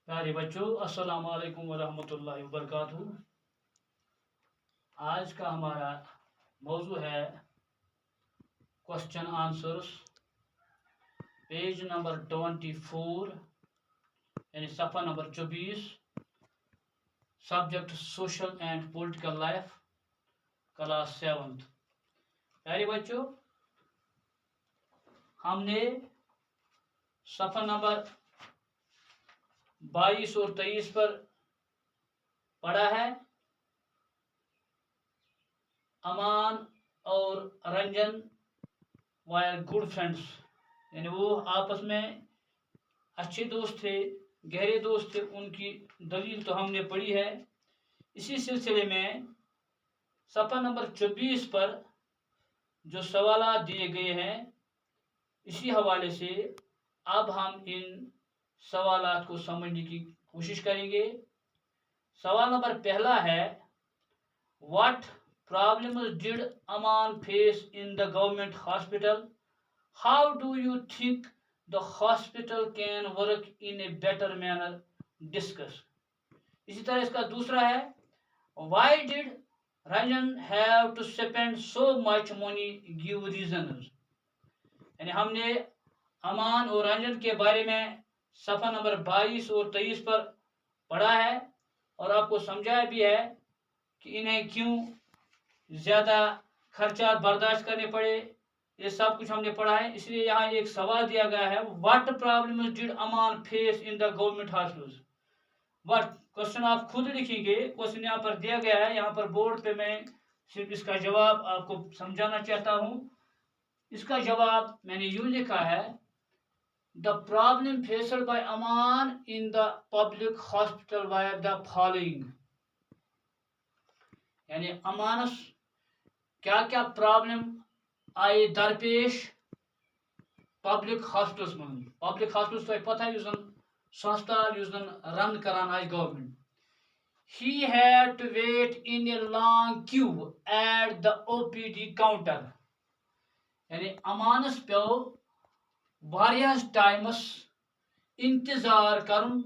प्यारे बच्चों, अस्सलाम वालेकुम वरहमतुल्लाहि वबरकातुहू। आज का हमारा मौजू है क्वेश्चन आंसर्स, पेज नंबर 24 यानी सफ़ा number 24, subject social and political life, class 7। प्यारे बच्चों, हमने सफ़ा नंबर 22 और 23 पर पढ़ा है अमान और रंजन वायर गुड फ्रेंड्स, यानी वो आपस में अच्छे दोस्त थे, गहरे दोस्त थे। उनकी दलील तो हमने पढ़ी है। इसी सिलसिले में सफ़ा नंबर 24 पर जो सवाल दिए गए हैं, इसी हवाले से अब हम इन सवालात को समझने की कोशिश करेंगे। सवाल नंबर पहला है, what problems did Aman face in the government hospital? How do you think the hospital can work in a better manner? Discuss. इसी तरह इसका दूसरा है, why did Ranjan have to spend so much money? Give reasons. यानी हमने अमान और रंजन के बारे में सफ़ा नंबर 22 और 23 पर पढ़ा है और आपको समझाया भी है कि इन्हें क्यों ज़्यादा खर्चा बर्दाश्त करने पड़े। ये सब कुछ हमने पढ़ा है। इसलिए यहाँ एक सवाल दिया गया है, what problems did Aman face in the government hospitals. What question आप खुद लिखेंगे, क्वेश्चन यहाँ पर दिया गया है, यहाँ पर बोर्ड पे मैं सिर्फ इसका जवाब आपको समझाना चाहता हूँ। इसका जवाब मैंने यूँ लिखा है, the problem faced by Aman in the public hospital wire the following. यानी अमानस क्या क्या प्रॉब्लम आए दरपेश पब्लिक हॉस्पिटल्स में। पब्लिक हॉस्पिटल्स तो पता है, हस्पताल रन करान आज government. He had to wait in a long queue at the OPD counter. यानी अमानस पे वारियास टाइमस इंतजार करन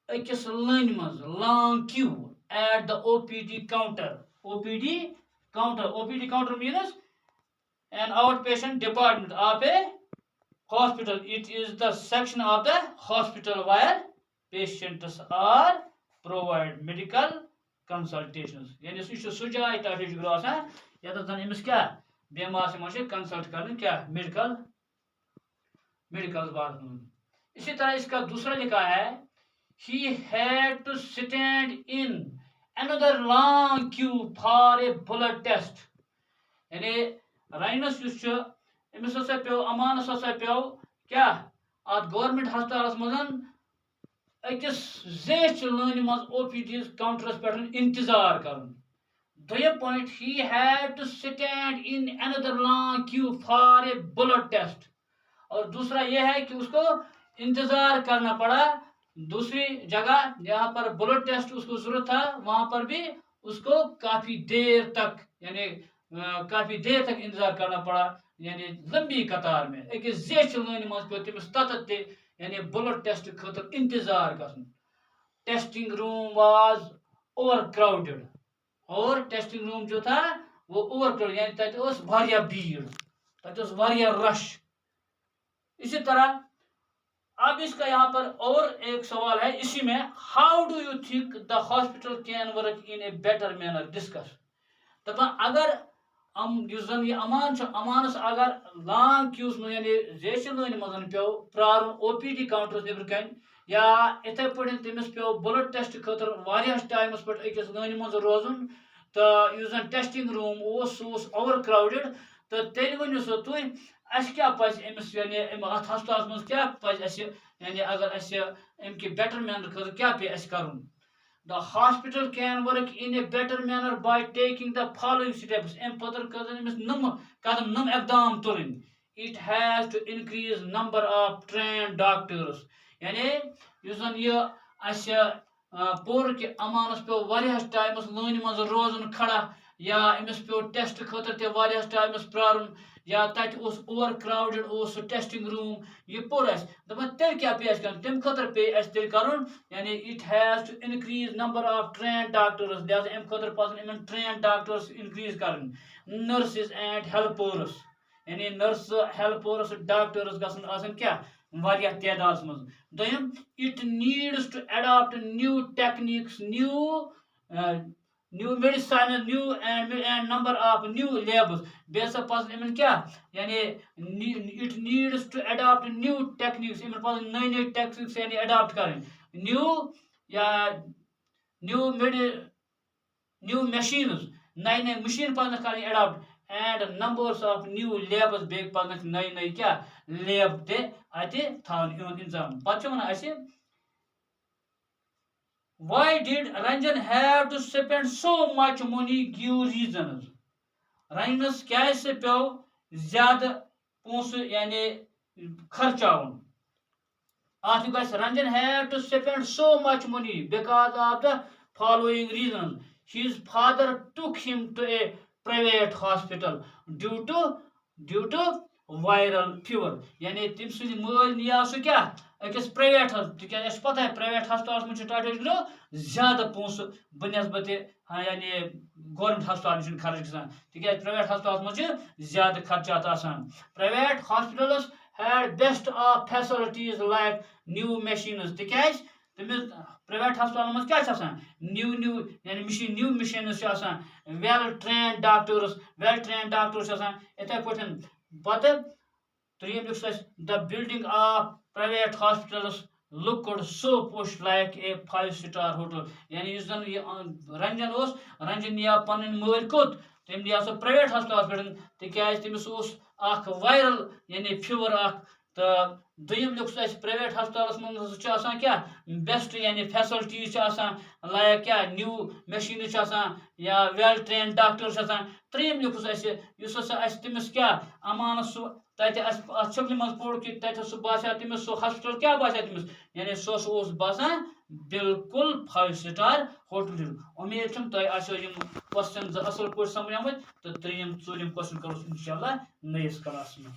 अकिस लाइन मज, long Q at the OPD counter. OPD counter means an outpatient department of a hospital. It is the section of the hospital where patients are provide medical consultations. यानी सह जाए तथ ये जन अमिस क्या बेमार से कंसल्ट कर क्या मेडिकल बारे में। इसी तरह इसका दूसरा लिखा है, he had to stand in another long queue for a blood test. यानी राइनस अमिस पे अमानस पे क्या अत गवर्नमेंट हस्पताल मज अकिस जेच लाइन मज OPD काउंटरस पे इंतजार कर। दोयम point, he had to stand in another long queue for a blood test. और दूसरा यह है कि उसको इंतजार करना पड़ा दूसरी जगह जहां पर ब्लड टेस्ट उसको जरूरत था, वहां पर भी उसको काफी देर तक इंतजार करना पड़ा, यानी लंबी कतार में एक जेच लाइन मज पे तमिस तत यानी ब्लड टेस्ट खतर इंतजार कर। Testing room was over crowded, और टेस्टिंग रूम जो था वो ओवर क्राउडेड, यानी तत वारिया भीड़, तत वारिया रश। इसी तरह अब इसका यहाँ पर और एक सवाल है इसी में, how do you think the hospital can work in a better manner? Discuss. दपान अगर ये अमानस अगर लॉन्ग क्यूस में यानी जेच लाइन मज पे प्रारुन OPD काउंटरस नबर कन, या इथे पे तमिस पे ब्लड टेस्ट खतर वारियास टाइमस पे अकिस लाइन मज रोजन, तो जन टेस्टिंग रूम ओवर क्राउडेड, तो तेल वनो सो तुम अस क्या पज अमिस यानी अत हस्पताल मज क्या पज अस, यानी अगर अस अमि बेटर मैनर खतर क्या पे अस करुन। The hospital can work in a better manner by taking the following steps. कदम इकदाम तुलन। It has to increase number of trained doctors. यानी जन यह पोर कि अमानस पे वारियास टाइमस लाइन मज रोजन खड़ा, या अमिस पे टेस्ट खतर ते वारियास टाइमस प्रारुन, या तत ओवर क्राउडेड टेस्टिंग रूम यह पोर दपान तेल क्या पे तम खतर पे तेल कर यानी it has to increase number of train doctors लिहाजा अम खतर पन ट्रेन डॉक्टर्स इनक्रीज कर नर्सिस एंड हेल्पर्स यानी नर्स हेल्पर्स डॉक्टर्स गसन क्या वारिया तादाद मज दोयम it needs to adopt new techniques new medicine new and number of new labs बेसा पस इन क्या यानी it needs to adopt new techniques इन पस नई नई टेक्निक्स यानी अडॉप्ट करें न्यू या न्यू मशीन्स नई नई मशीन पन करें adopt and numbers of new labs बे पन नई नई क्या लैब ते अति थावन इंतजाम पत one Why did Ranjan have to spend so much money? Give reasons. Ranjan's क्या से पे ज्यादा पोंस यानी खर्चावन आत Ranjan had to spend so much money because of the following reasons. His father took him to a private hospital due to viral fever. यानी तम सद मल निया सह क्या अकिस प्राइवेट तक पता है प्राइवेट हस्पताल में टाटा ज्यादा पोस बनस्बत यानी गवर्नमेंट हस्पताल खर्च ग तक प्राइवेट हस्पताल में ज्यादा खर्चात private hospitals had best of facilities like new machines तक तमिस प्राइवेट हस्पताल में क्या न्यू यानी new machines well train doctors इथे पे पत त्रीम the building of private hospitals looked so posh like a 5-star hotel यानी रंजन निया पन मल कोत तम दिया सो प्राइवेट हस्पताल पे तमिस वायरल यानी फीवर तो दोम लिख प्राइवेट हस्पताल मज क्या बेस्ट यानी फैसिलिटीज लाइक क्या न्यू मशीन या वेल ट्रेन डॉक्टर त्रीम लिख तमिस क्या अमान सह शक्ल मज पोड़ कि सह बासा तमिस सह हॉस्पिटल क्या बासा तमिस यानी सह बासान बिल्कुल 5-star होटल उम्मीद तुम क्वेश्चन असल पे समझ तो त्रीम 4 क्वेश्चन करो इंशाल्लाह नयस क्लास में।